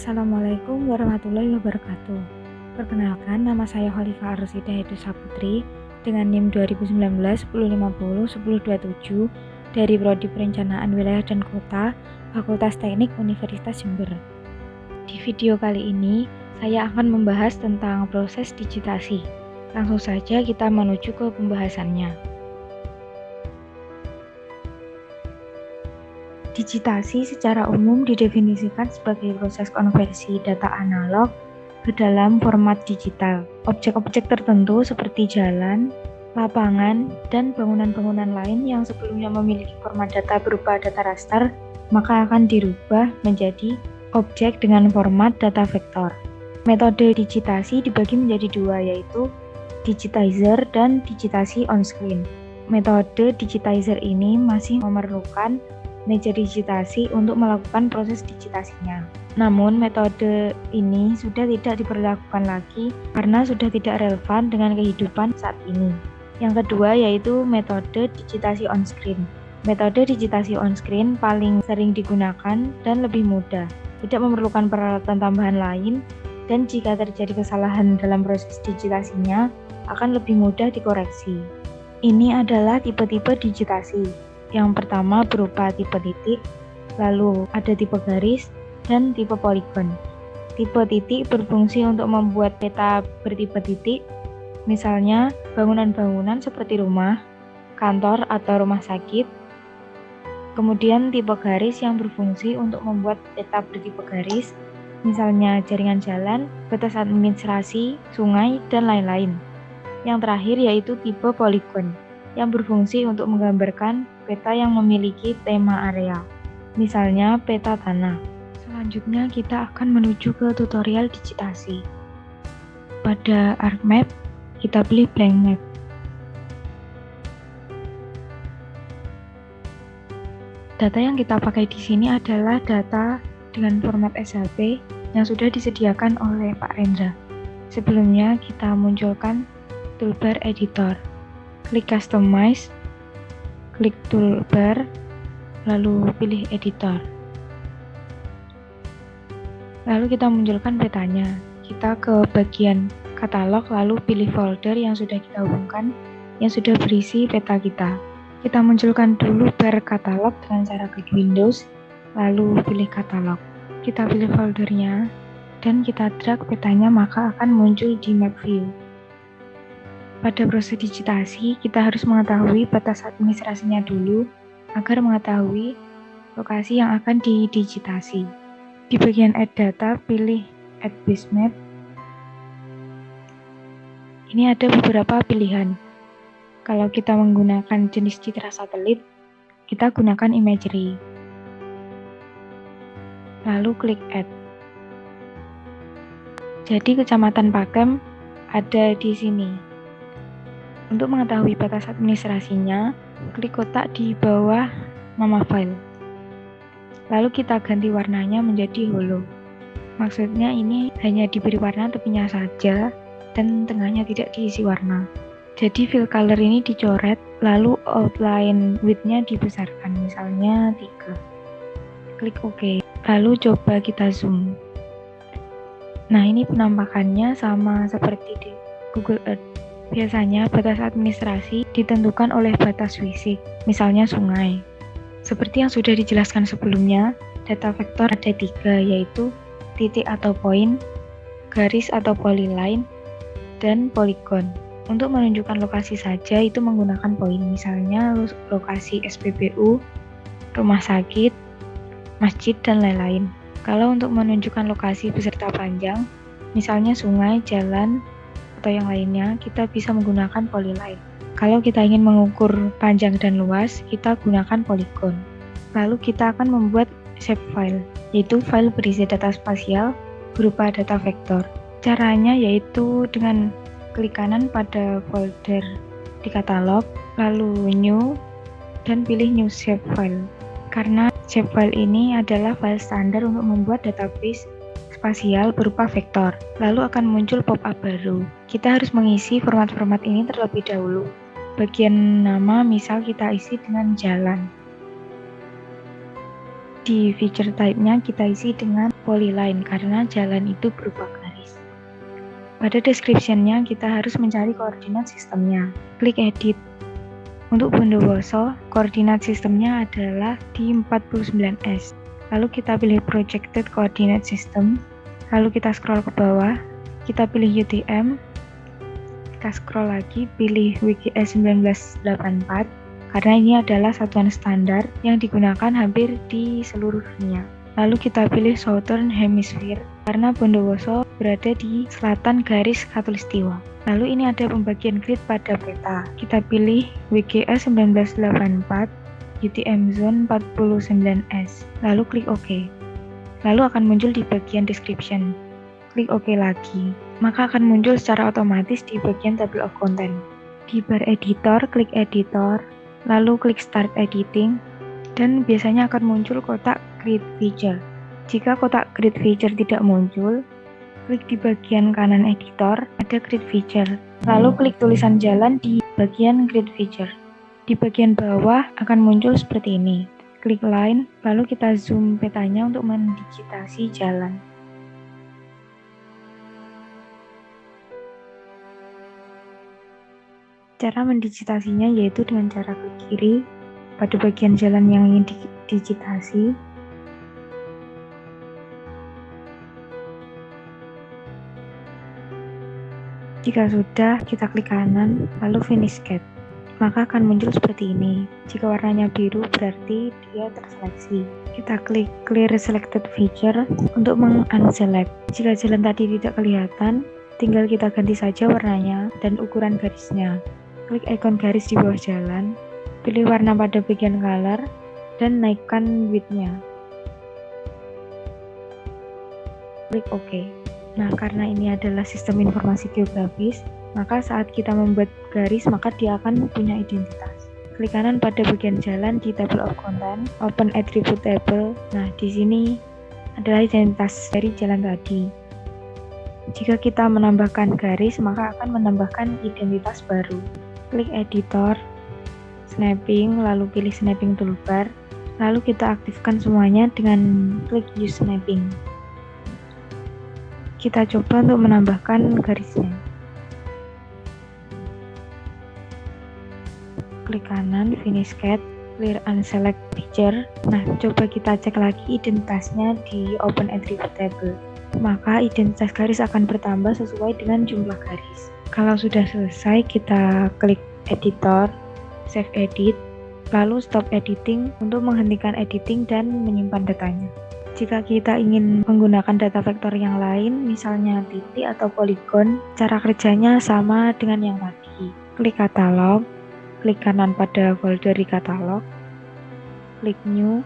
Assalamualaikum warahmatullahi wabarakatuh. Perkenalkan, nama saya Khalifah Arsyidah Hidayusah Putri dengan NIM 2019-1050-1027 dari Prodi Perencanaan Wilayah dan Kota, Fakultas Teknik Universitas Jember. Di video kali ini, saya akan membahas tentang proses digitasi. Langsung saja kita menuju ke pembahasannya. Digitasi secara umum didefinisikan sebagai proses konversi data analog ke dalam format digital. Objek-objek tertentu seperti jalan, lapangan, dan bangunan-bangunan lain yang sebelumnya memiliki format data berupa data raster, maka akan dirubah menjadi objek dengan format data vektor. Metode digitasi dibagi menjadi dua, yaitu digitizer dan digitasi on-screen. Metode digitizer ini masih memerlukan meja digitasi untuk melakukan proses digitasinya. Namun metode ini sudah tidak diberlakukan lagi karena sudah tidak relevan dengan kehidupan saat ini. Yang kedua yaitu metode digitasi on-screen. Metode digitasi on-screen paling sering digunakan dan lebih mudah, tidak memerlukan peralatan tambahan lain, dan jika terjadi kesalahan dalam proses digitasinya akan lebih mudah dikoreksi. Ini adalah tipe-tipe digitasi. Yang pertama berupa tipe titik, lalu ada tipe garis, dan tipe poligon. Tipe titik berfungsi untuk membuat peta bertipe titik, misalnya bangunan-bangunan seperti rumah, kantor, atau rumah sakit. Kemudian tipe garis yang berfungsi untuk membuat peta bertipe garis, misalnya jaringan jalan, batas administrasi, sungai, dan lain-lain. Yang terakhir yaitu tipe poligon, yang berfungsi untuk menggambarkan peta yang memiliki tema area, misalnya peta tanah. Selanjutnya kita akan menuju ke tutorial digitasi. Pada ArcMap, kita pilih blank map. Data yang kita pakai di sini adalah data dengan format SHP yang sudah disediakan oleh Pak Rendra. Sebelumnya kita munculkan toolbar editor. Klik Customize, klik toolbar, lalu pilih editor. Lalu kita munculkan petanya. Kita ke bagian katalog, lalu pilih folder yang sudah kita hubungkan, yang sudah berisi peta kita. Kita munculkan dulu bar katalog dengan cara klik Windows, lalu pilih katalog. Kita pilih foldernya, dan kita drag petanya, maka akan muncul di map view. Pada proses digitasi, kita harus mengetahui batas administrasinya dulu agar mengetahui lokasi yang akan didigitasi. Di bagian Add Data, pilih Add Base Map. Ini ada beberapa pilihan. Kalau kita menggunakan jenis citra satelit, kita gunakan Imagery. Lalu klik Add. Jadi Kecamatan Pakem ada di sini. Untuk mengetahui batas administrasinya, klik kotak di bawah nama file. Lalu kita ganti warnanya menjadi holo. Maksudnya ini hanya diberi warna tepinya saja dan tengahnya tidak diisi warna. Jadi fill color ini dicoret, lalu outline width-nya dibesarkan, misalnya 3. Klik OK. Lalu coba kita zoom. Nah, ini penampakannya sama seperti di Google Earth. Biasanya batas administrasi ditentukan oleh batas fisik, misalnya sungai. Seperti yang sudah dijelaskan sebelumnya, data vektor ada 3, yaitu titik atau poin, garis atau polyline, dan poligon. Untuk menunjukkan lokasi saja itu menggunakan poin, misalnya lokasi SPBU, rumah sakit, masjid, dan lain-lain. Kalau untuk menunjukkan lokasi beserta panjang, misalnya sungai, jalan, atau yang lainnya, kita bisa menggunakan polyline. Kalau kita ingin mengukur panjang dan luas, kita gunakan poligon. Lalu kita akan membuat shapefile, yaitu file berisi data spasial berupa data vektor. Caranya yaitu dengan klik kanan pada folder di katalog, lalu New, dan pilih New Shapefile. Karena shapefile ini adalah file standar untuk membuat database spasial berupa vektor, lalu akan muncul pop-up baru. Kita harus mengisi format-format ini terlebih dahulu. Bagian nama misal kita isi dengan jalan. Di feature type-nya kita isi dengan polyline karena jalan itu berupa garis. Pada description-nya kita harus mencari koordinat sistemnya. Klik edit. Untuk Bondowoso, koordinat sistemnya adalah di 49S. Lalu kita pilih projected coordinate system. Lalu kita scroll ke bawah. Kita pilih UTM. Kita scroll lagi, pilih WGS 1984. Karena ini adalah satuan standar yang digunakan hampir di seluruh dunia. Lalu kita pilih Southern Hemisphere karena Bondowoso berada di selatan garis khatulistiwa. Lalu ini ada pembagian grid pada peta. Kita pilih WGS 1984, UTM Zone 49S. Lalu klik OK. Lalu akan muncul di bagian description. Klik OK lagi. Maka akan muncul secara otomatis di bagian table of content. Di bar editor, klik editor. Lalu klik Start Editing, dan biasanya akan muncul kotak Grid Feature. Jika kotak Grid Feature tidak muncul, klik di bagian kanan editor, ada Grid Feature. Lalu klik tulisan jalan di bagian Grid Feature. Di bagian bawah akan muncul seperti ini. Klik Line, lalu kita zoom petanya untuk mendigitasi jalan. Cara mendigitasinya yaitu dengan cara klik kiri pada bagian jalan yang ingin didigitasi. Jika sudah, kita klik kanan, lalu Finish Sketch. Maka akan muncul seperti ini. Jika warnanya biru berarti dia terseleksi. Kita klik Clear Selected Feature untuk meng-unselect. Jika jalan tadi tidak kelihatan, tinggal kita ganti saja warnanya dan ukuran garisnya. Klik ikon garis di bawah jalan, pilih warna pada bagian color, dan naikkan width-nya. Klik OK. Nah, karena ini adalah sistem informasi geografis, maka saat kita membuat garis, maka dia akan punya identitas. Klik kanan pada bagian jalan di table of content, open attribute table. Nah, di sini adalah identitas dari jalan tadi. Jika kita menambahkan garis, maka akan menambahkan identitas baru. Klik editor, snapping, lalu pilih snapping toolbar, lalu kita aktifkan semuanya dengan klik use snapping. Kita coba untuk menambahkan garisnya. Klik kanan, Finish Sketch, Clear Unselect Feature. Nah, coba kita cek lagi identitasnya di Open Attribute Table. Maka identitas garis akan bertambah sesuai dengan jumlah garis. Kalau sudah selesai, kita klik editor, save edit, lalu stop editing untuk menghentikan editing dan menyimpan datanya. Jika kita ingin menggunakan data vektor yang lain, misalnya titik atau poligon, cara kerjanya sama dengan yang tadi. Klik katalog, klik kanan pada folder di katalog, klik new,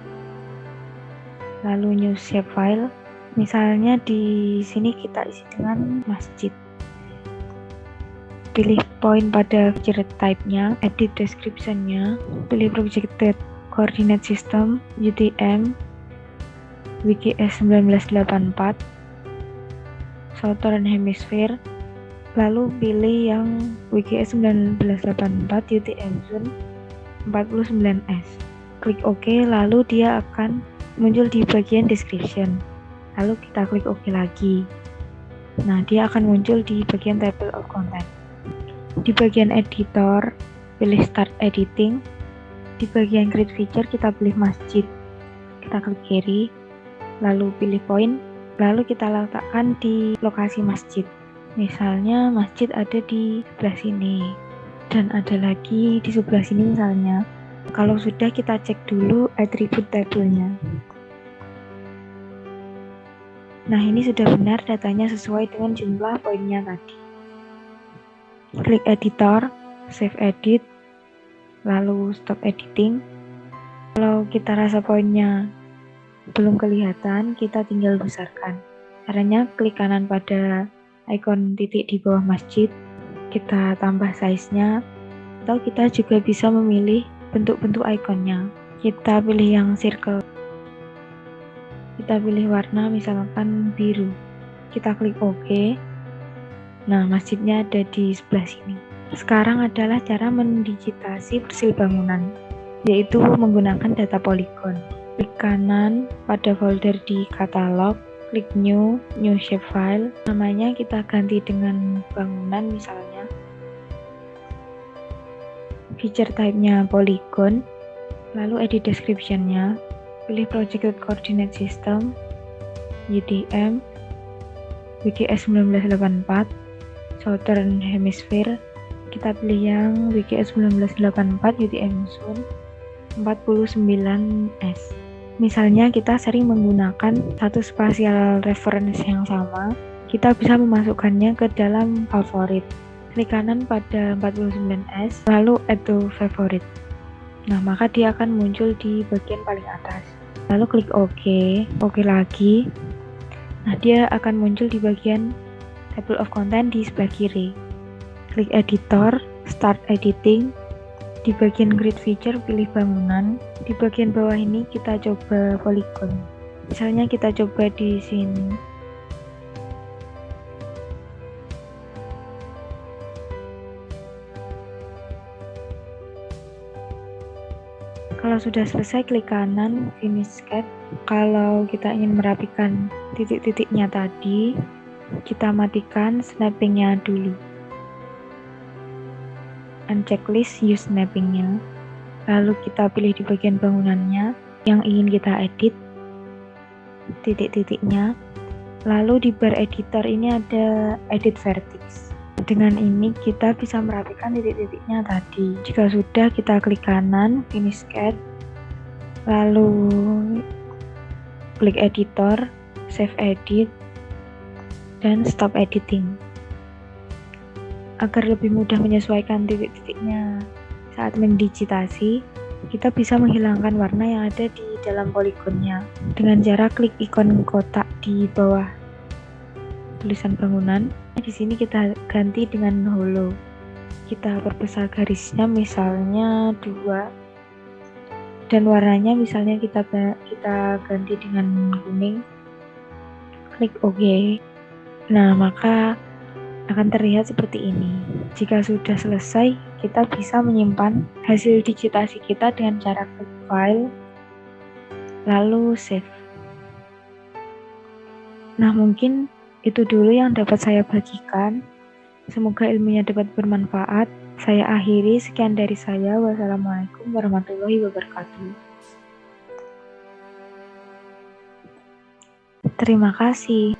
lalu new shapefile. Misalnya di sini kita isi dengan masjid. Pilih point pada feature type-nya, edit description-nya, pilih projected coordinate system, UTM, WGS 1984, Southern Hemisphere, lalu pilih yang WGS 1984 UTM Zone 49S. Klik OK, lalu dia akan muncul di bagian description. Lalu kita klik OK lagi. Nah, dia akan muncul di bagian table of content. Di bagian editor, pilih Start Editing. Di bagian Grid Feature, kita pilih Masjid. Kita klik kiri, lalu pilih Point, lalu kita letakkan di lokasi masjid. Misalnya masjid ada di sebelah sini, dan ada lagi di sebelah sini misalnya. Kalau sudah, kita cek dulu attribute table-nya. Nah, ini sudah benar datanya sesuai dengan jumlah poinnya tadi. Klik editor, save edit, lalu stop editing. Kalau kita rasa poinnya belum kelihatan, kita tinggal besarkan. Caranya klik kanan pada ikon titik di bawah masjid, kita tambah size-nya, atau kita juga bisa memilih bentuk-bentuk ikonnya. Kita pilih yang circle. Kita pilih warna misalkan biru. Kita klik OK. Nah, masjidnya ada di sebelah sini. Sekarang adalah cara mendigitasi persil bangunan, yaitu menggunakan data poligon. Klik kanan pada folder di katalog, klik new shapefile. Namanya kita ganti dengan bangunan misalnya. Feature type-nya polygon, lalu edit description-nya, pilih projected coordinate system, UTM, WGS 1984, Southern Hemisphere. Kita pilih yang WGS 1984 UTM Zone 49S. Misalnya kita sering menggunakan satu spatial reference yang sama, kita bisa memasukkannya ke dalam favorit. Klik kanan pada 49S, lalu add to favorite. Nah, maka dia akan muncul di bagian paling atas. Lalu klik OK, OK lagi. Nah, dia akan muncul di bagian table of content di sebelah kiri. Klik editor, start editing. Di bagian grid feature pilih bangunan. Di bagian bawah ini kita coba polygon. Misalnya kita coba di sini. Kalau sudah selesai, klik kanan finish sketch. Kalau kita ingin merapikan titik-titiknya tadi, kita matikan snappingnya dulu. Unchecklist use snappingnya. Lalu kita pilih di bagian bangunannya yang ingin kita edit titik-titiknya. Lalu di bar editor ini ada edit vertex. Dengan ini kita bisa merapikan titik-titiknya tadi. Jika sudah, kita klik kanan finish sketch, lalu klik editor, save edit, dan stop editing. Agar lebih mudah menyesuaikan titik-titiknya saat mendigitasi, kita bisa menghilangkan warna yang ada di dalam poligonnya dengan cara klik ikon kotak di bawah tulisan bangunan. Di sini kita ganti dengan hollow. Kita perbesar garisnya misalnya 2, dan warnanya misalnya kita ganti dengan kuning. Klik OK. Nah, maka akan terlihat seperti ini. Jika sudah selesai, kita bisa menyimpan hasil digitasi kita dengan cara klik file, lalu save. Nah, mungkin itu dulu yang dapat saya bagikan. Semoga ilmunya dapat bermanfaat. Saya akhiri, sekian dari saya. Wassalamualaikum warahmatullahi wabarakatuh. Terima kasih.